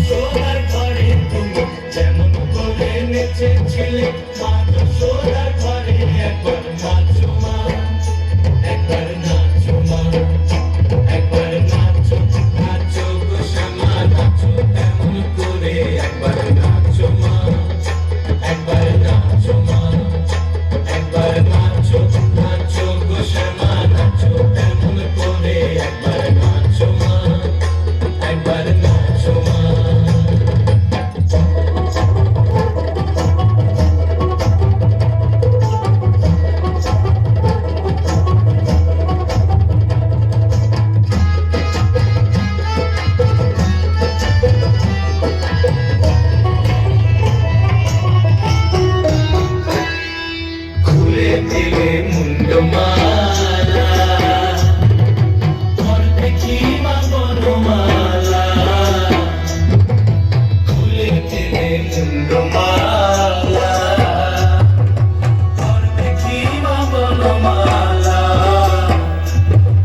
সোনার ঘরে তুমি যেমন করে নেচেছিলে মা যশোদার ঘরে একবার নাচো মা, একবার নাচো মা, একবার নাচো নাচো গো শ্যামা নাচো তেমন করে একবার নাচো মা, একবার নাচো মা, একবার নাচো নাচো গো শ্যামা নাচো তেমন করে একবার নাচো মা, একবার নাচো মা। খুলে দিলে মুন্ডমালা তোর দেখি মা বনমালা, খুলে দিলে মুন্ডমালা তোর দেখি মা বনমালা,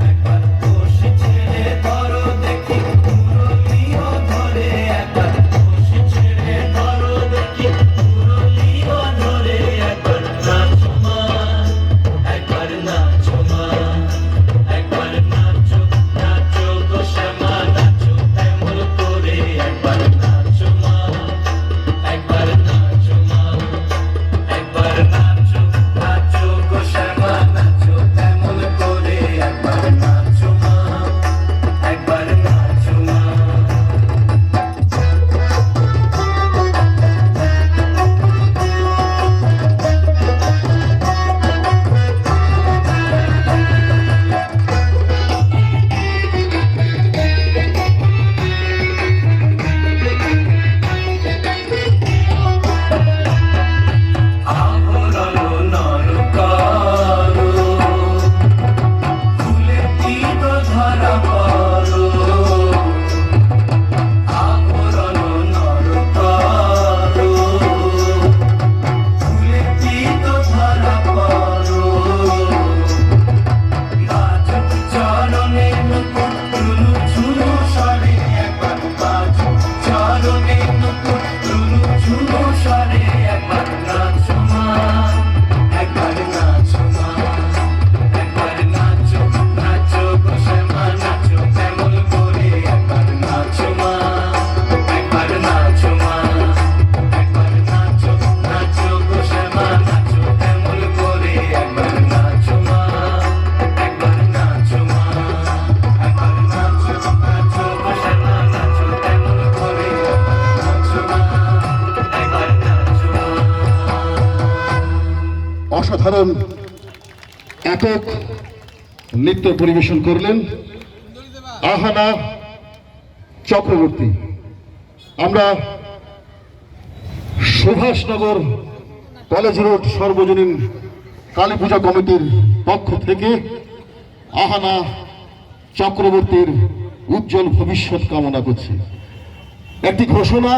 একবার বসে ছেড়ে ধরো দেখি মুরলিও ধরে, একবার বসে ছেড়ে ধরো দেখি মুরলিও ধরে, একবার নাচো মা, একবার নাচো মা, একবার নাচো নাচো গো শ্যামা নাচো তেমন করে একবার নাচো মা, একবার নাচো মা, একবার নাচো নাচো গো শ্যামা নাচো তেমন করে একবার নাচো মা, একবার নাচো মা। আভরণ নরকারো ফুলে তীর ধরা পড়ো, আভরণ নরকারো ফুলে তীর ধরা পড়ো, বাজুক চরণে নুপুর ঝুনু ঝুনু স্বরে একবার বাজুক চরণে নুপুর ঝুনু ঝুনু স্বরে একবার নাচো মা, একবার নাচো মা, একবার নাচো নাচো গো শ্যামা নাচো তেমন করে একবার নাচো মা, একবার নাচো মা, একবার নাচো নাচো গো শ্যামা নাচো তেমন করে একবার নাচো মা, একবার নাচো মা, একবার নাচো নাচো গো শ্যামা নাচো তেমন করে একবার নাচো মা, একবার নাচো মা। অসাধারণ একক নৃত্য পরিবেশন করলেন আহানা চক্রবর্তী। আমরা সুভাষনগর কলেজ রোড সর্বজনীন কালী পূজা কমিটির পক্ষ থেকে আহানা চক্রবর্তীর উজ্জ্বল ভবিষ্যৎ কামনা করছি। একটি ঘোষণা,